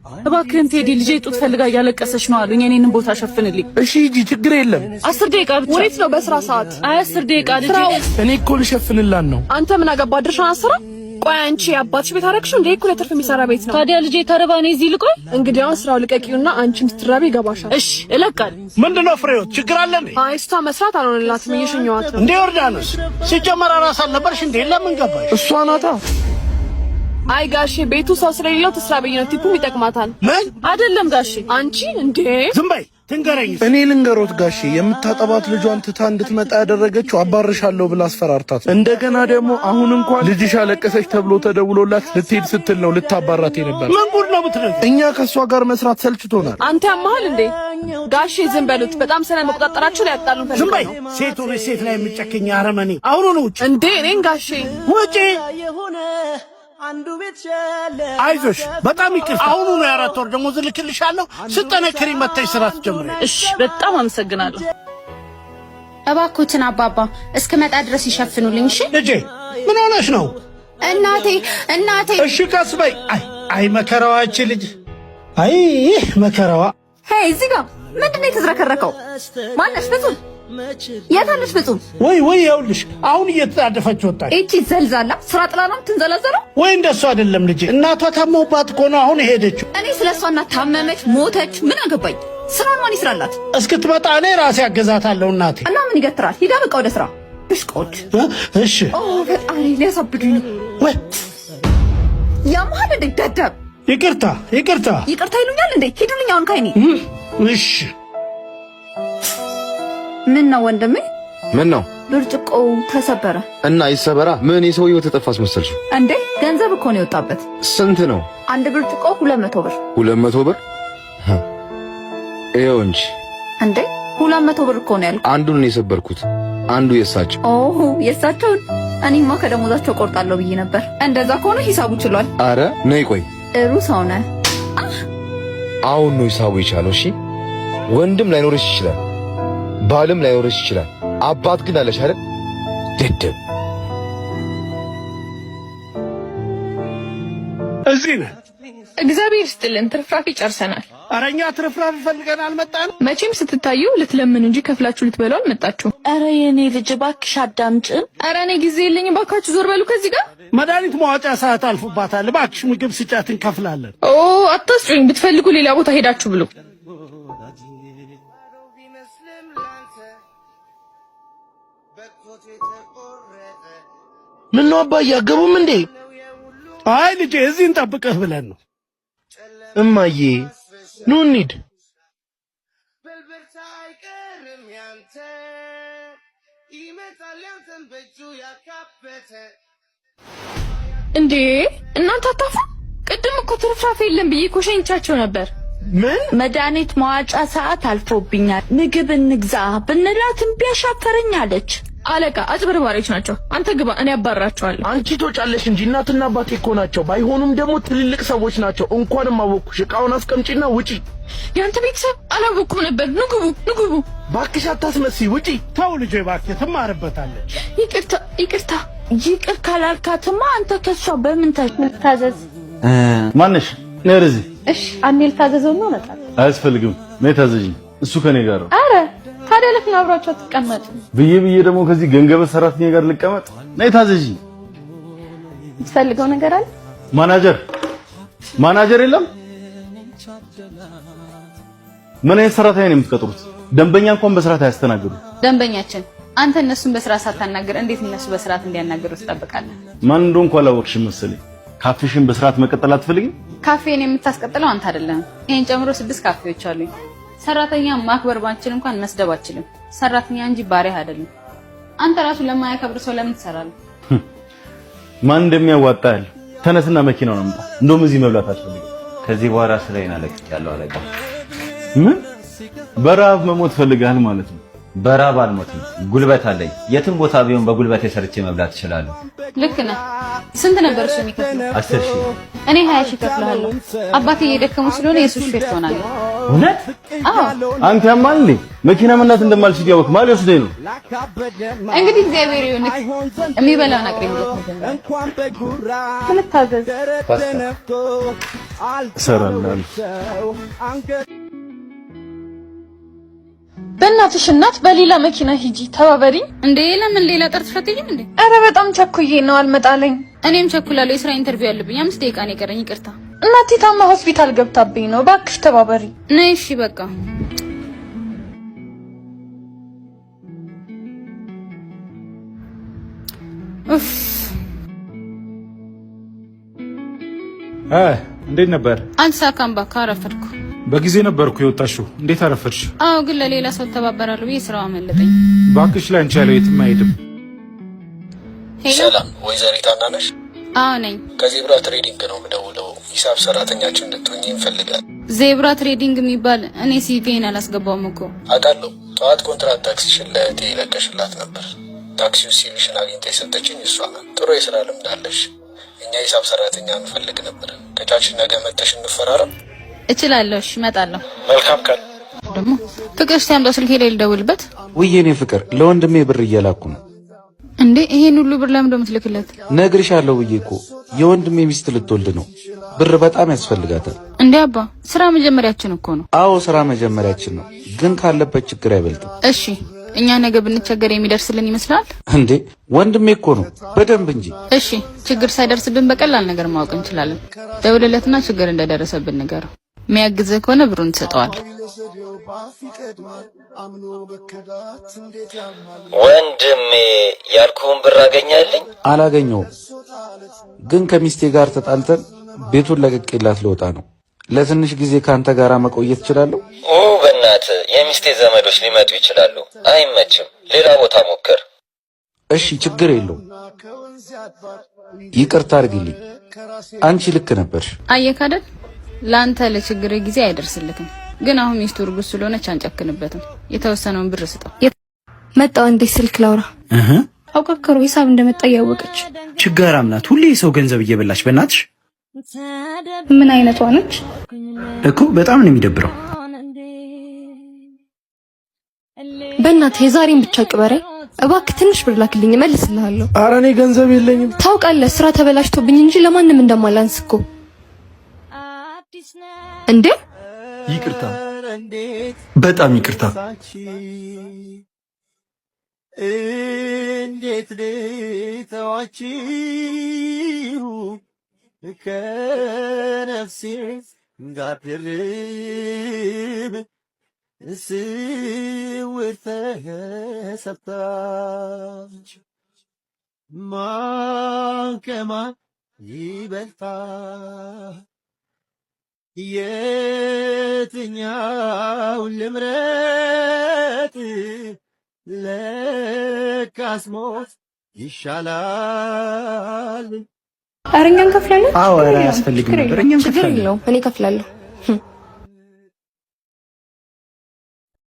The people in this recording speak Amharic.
እባክህን ቴዲ ልጄ ጡት ፈልጋ እያለቀሰች ነው አሉኝ። እኔንም ቦታ ሸፍንልኝ። እሺ ሂጂ፣ ችግር የለም። 10 ደቂቃ ብቻ። ወዴት ነው በስራ ሰዓት? 10 ደቂቃ ልጄ። እኔ እኮ ልሸፍንላን ነው። አንተ ምን አገባ ድርሻን አስራ። ቆይ አንቺ አባትሽ ቤት አረግሽ እንዴ? እኮ ለትርፍ የሚሰራ ቤት ነው። ታዲያ ልጄ ተረባ ነው እዚህ ልቆይ? እንግዲህ አሁን ስራው ልቀቂውና አንቺም ስትራቢ ይገባሻል። እሺ እለቃለሁ። ምንድነው ፍሬው? ችግር አለ እንዴ? አይ እሷ መስራት አልሆነላትም፣ እየሸኘኋት ነው። እንዴ ዮርዳኖስ ሲጀመር አራስ አልነበርሽ እንዴ? ለምን ገባሽ? እሷ ናታ። አይ ጋሼ ቤቱ ሰው ስለሌለው ትስራ በይ ነው። ቲፑም ይጠቅማታል። ምን አይደለም ጋሼ። አንቺ እንዴ ዝም በይ ትንገረኝ። እኔ ልንገሮት ጋሼ፣ የምታጠባት ልጇን ትታ እንድትመጣ ያደረገችው አባርሻለሁ ብላ አስፈራርታት። እንደገና ደግሞ አሁን እንኳን ልጅሽ አለቀሰች ተብሎ ተደውሎላት ልትሄድ ስትል ነው ልታባራት ነበር። ምን ጉድ ነው ብትነግሪኝ? እኛ ከሷ ጋር መስራት ሰልችቶናል። አንተ ያማሃል እንዴ ጋሼ? ዝም በሉት። በጣም ስለ መቆጣጠራችሁ ላይ ያጣሉን ፈልገው። ዝም በይ ሴት ሆነ ሴት ላይ የምጨከኝ አረመኔ። አሁን ነው ውጪ። እንዴ እኔን ጋሼ ውጪ። አይዞሽ በጣም ይቅርታ። አሁን ነው የ4 ወር ደሞዝ ልክልሻለሁ። ስጠነክሪ መተሽ ስራ ትጀምሪ። እሺ በጣም አመሰግናለሁ። እባክዎትን አባባ እስከመጣ ድረስ ይሸፍኑልኝ። እሺ ልጄ ምን ሆነሽ ነው? እናቴ እሺ ቀስ በይ። አይ መከራዋ እቺ ልጅ። አይ መከራዋ። ሄይ እዚህ ጋር ምንድን ነው የተዝረከረከው? ማነሽ ፍጹም? የታለሽ ፍጹም? ወይ ይኸውልሽ አሁን እየተጣደፈች ወጣች። እቺ ዘልዛላ ስራ ጥላ ነው ትንዘላዘለው። ወይ እንደሱ አይደለም ልጄ፣ እናቷ ታመውባት እኮ ነው አሁን ሄደችው። እኔ ስለሷ እናት ታመመች ሞተች ምን አገባኝ? ስራውን ማን ይስራላት? እስክትመጣ እኔ ራሴ አገዛታለሁ እናቴ። እና ምን ይገትራል? ሂዳ በቃ ወደ ስራ ብሽቆች። እሺ ፈጣሪ ሊያሳብዱኝ ነው። ወይ ያማል እንደ ደደብ። ይቅርታ ይሉኛል እንዴ? ሂዱልኝ አሁን ከይኔ። እሺ ምን ነው ወንድሜ? ምን ነው? ብርጭቆው ተሰበረ እና ይሰበራ። ምን የሰውየው ተጠፋስ መሰልሽ እንዴ? ገንዘብ እኮ ነው የወጣበት። ስንት ነው? አንድ ብርጭቆ 200 ብር። 200 ብር? ይኸው እንጂ እንዴ 200 ብር እኮ ነው ያልኩት። አንዱን ነው የሰበርኩት፣ አንዱ የሳቸው። ኦሆ የሳቸውን። እኔማ ከደሞዛቸው ቆርጣለሁ ብዬ ነበር። እንደዛ ከሆነ ሂሳቡ ችሏል። አረ ነይ ቆይ፣ ጥሩ ሰው ነህ። አሁን ነው ሂሳቡ የቻለው። እሺ ወንድም ላይኖርሽ ይችላል፣ ባልም ላይኖርሽ ይችላል፣ አባት ግን አለሽ አይደል? ደደብ። እዚህ ነህ። እግዚአብሔር ይስጥልን፣ ትርፍራፊ ጨርሰናል። አረኛ ትርፍራፊ ፈልገን አልመጣንም። መቼም ስትታዩ ልትለምኑ እንጂ ከፍላችሁ ልትበሉ አልመጣችሁም። አረ የኔ ልጅ እባክሽ አዳምጪን። አረ እኔ ጊዜ የለኝም፣ እባካችሁ ዞር በሉ ከዚህ ጋር። መድኃኒት ማዋጫ ሰዓት አልፎባታል። እባክሽ ምግብ ስጫት እንከፍላለን። ኦ አታስጩኝ፣ ብትፈልጉ ሌላ ቦታ ሄዳችሁ ብሉ። ምን ነው አባዬ አገቡም እንዴ? አይ ልጄ እዚህ እንጠብቅህ ብለን ነው። እማዬ ኑ እንሂድ። እንዴ እናንተ አታፉ። ቅድም እኮ ትርፍራፊ የለም ብዬ እኮ ሸኝቻቸው ነበር። ምን መድኃኒት ማዋጫ ሰዓት አልፎብኛል ምግብ እንግዛ ብንላት እምቢ አሻፈረኝ አለች። አለቃ አጭበርባሪዎች ናቸው። አንተ ግባ፣ እኔ አባራቸዋለሁ። አንቺ ትወጫለሽ እንጂ እናትና አባቴ እኮ ናቸው። ባይሆኑም ደግሞ ትልልቅ ሰዎች ናቸው። እንኳንም አወኩሽ። እቃውን አስቀምጪና ውጪ። ያንተ ቤተሰብ አላወኩም ነበር። ንግቡ። ባክሽ አታስመስይ፣ ውጪ። ተው ልጄ እባክህ ትማርበታለች። ይቅርታ። ይቅር ካላልካትማ አንተ ከሷ በምን ታዘዝ? ማነሽ? ነርዚ። እሺ አንዴ ልታዘዘው ነው መጣ። አያስፈልግም። ነይ ታዘዥኝ። እሱ ከኔ ጋር ነው። አረ ታዲያ ለምን አብራችሁ ተቀመጡ? ብዬ ደግሞ ከዚህ ገንገበ ሰራተኛ ጋር ልቀመጥ? ነይ ታዘዥኝ። ትፈልገው ነገር አለ? ማናጀር የለም? ምን አይነት ሰራተኛ ነው የምትቀጥሩት? ደንበኛ እንኳን በስርዓት አያስተናግዱ። ደንበኛችን አንተ እነሱን በስርዓት ሳታናገር እንዴት እነሱ በስርዓት እንዲያናገሩ ትጠብቃለህ? ማን እንደሆንኩ አላወቅሽም መሰለኝ። ካፌሽን በስርዓት መቀጠል አትፈልጊም? ካፌን የምታስቀጥለው አንተ አይደለም። ይሄን ጨምሮ 6 ካፌዎች አሉኝ። ሰራተኛ ማክበር ባንችል እንኳን መስደብ አችልም። ሰራተኛ እንጂ ባሪያ አይደለም። አንተ ራሱ ለማያከብር ሰው ለምን ትሰራለህ? ማን እንደሚያዋጣ ያለ ተነስና መኪናውን አምጣ። እንደውም እዚህ መብላት አትፈልግም። ከዚህ በኋላ ስራዬን አለቅቄያለሁ አለቃ። ምን? በረሃብ መሞት ፈልጋል ማለት ነው? በራብ አልሞትም፣ ጉልበት አለኝ። የትም ቦታ ቢሆን በጉልበት ሰርቼ መብላት እችላለሁ። ልክ ነህ። ስንት ነበር እሱ የሚከፍለው? 10,000። እኔ 20,000 እከፍልሃለሁ። አባቴ እየደከሙ ስለሆነ የሱ ሹፌር ትሆናለህ። እውነት? አዎ። አንተ ያማል መኪና መንዳት እንደማልችል ያወቅ ማለት ወስደኝ ነው። እንግዲህ እግዚአብሔር ይሁንህ። የሚበላውን አቅርብለት። ምን ታዘዝ? ሰራላል። በእናትሽ እናት በሌላ መኪና ሂጂ ተባበሪኝ። እንዴ ለምን ሌላ ጠርተሽ አትሄጂም እንዴ? ኧረ በጣም ቸኩዬ ነው አልመጣለኝ። እኔም ቸኩላለሁ። የስራ ኢንተርቪው አለብኝ። 5 ደቂቃ ነው የቀረኝ። ይቅርታ። እናቴ ታማ ሆስፒታል ገብታብኝ ነው። እባክሽ ተባበሪ። ነይ። እሺ በቃ እንዴት ነበር? አልሳካም። በቃ አረፈድኩ። በጊዜ ነበርኩ የወጣሽው። እንዴት አረፈድሽ? አዎ ግን ለሌላ ሰው ተባበራለሁ ብዬ ስራው አመለጠኝ። ባክሽ ላንቺ ያለው የትም አይሄድም። ሰላም ወይዘሪት አና ነሽ? አዎ ነኝ። ከዜብራ ትሬዲንግ ነው የምደውለው። ሂሳብ ሰራተኛችን እንድትሆኚ እንፈልጋለን። ዜብራ ትሬዲንግ የሚባል እኔ ሲቪን አላስገባውም እኮ። አውቃለሁ። ጠዋት ኮንትራት ታክሲሽን ለእህቴ ለቀሽላት ነበር። ታክሲው ሲቪሽን አግኝታ የሰጠችኝ እሷ ናት። ጥሩ የስራ ልምድ አለሽ። እኛ ሂሳብ ሰራተኛ እንፈልግ ነበር። ከቻልሽ ነገ መተሽ እንፈራረም። እችላለሁ። እሺ እመጣለሁ። መልካም ቀን። ደግሞ ፍቅር ሲያምጣው ስልኬ ላይ ልደውልበት። ውይ የኔ ፍቅር ለወንድሜ ብር እየላኩ ነው። እንዴ ይሄን ሁሉ ብር ለምን እንደምትልክለት? ነግርሻለሁ ብዬ እኮ የወንድሜ ሚስት ልትወልድ ነው። ብር በጣም ያስፈልጋታል። እንዴ አባ ስራ መጀመሪያችን እኮ ነው። አዎ ስራ መጀመሪያችን ነው፣ ግን ካለበት ችግር አይበልጥም። እሺ እኛ ነገ ብንቸገር የሚደርስልን ይመስላል? እንዴ ወንድሜ እኮ ነው፣ በደንብ እንጂ። እሺ ችግር ሳይደርስብን በቀላል ነገር ማወቅ እንችላለን። ደውልለትና ችግር እንደደረሰብን ንገረው። የሚያግዝህ ከሆነ ብሩን ትሰጠዋለህ። ወንድሜ ያልኩህን ብር አገኛለኝ? አላገኘውም፣ ግን ከሚስቴ ጋር ተጣልተን ቤቱን ለቅቄላት ልወጣ ነው። ለትንሽ ጊዜ ካንተ ጋር መቆየት እችላለሁ? ኦ በእናትህ የሚስቴ ዘመዶች ሊመጡ ይችላሉ። አይመችም፣ ሌላ ቦታ ሞክር። እሺ ችግር የለውም። ይቅርታ አድርግልኝ። አንቺ ልክ ነበርሽ። አየህ አይደል? ለአንተ ለችግር ጊዜ አይደርስልክም፣ ግን አሁን ሚስቱ እርጉዝ ስለሆነች አንጨክንበትም። የተወሰነውን ብር ስጠው። መጣው እንዴ ስልክ ላውራ አውቃከሩ ሂሳብ እንደመጣ ያወቀች ችጋራም ናት። ሁሌ ሰው ገንዘብ እየበላች በእናትሽ። ምን አይነቷ ነች እኮ በጣም ነው የሚደብረው። በእናትህ የዛሬን ብቻ ቅበረኝ እባክህ። ትንሽ ብር ላክልኝ እመልስልሃለሁ። ኧረ እኔ ገንዘብ የለኝም። ታውቃለህ ስራ ተበላሽቶብኝ እንጂ ለማንም እንደማላንስ እኮ። እንዴ ይቅርታ፣ በጣም ይቅርታ። እንዴት ልተዋችሁ ከነፍሴ ጋር ድርብ ስውር ተሰብታች ማን ከማን ይበልጣል? የትኛው ልምረጥ? ለካስ ሞት ይሻላል። ኧረ እኛም እንከፍላለን። አዎ ኧረ አያስፈልግም ነበር። እኛም እንከፍላለን። እኔ እከፍላለሁ።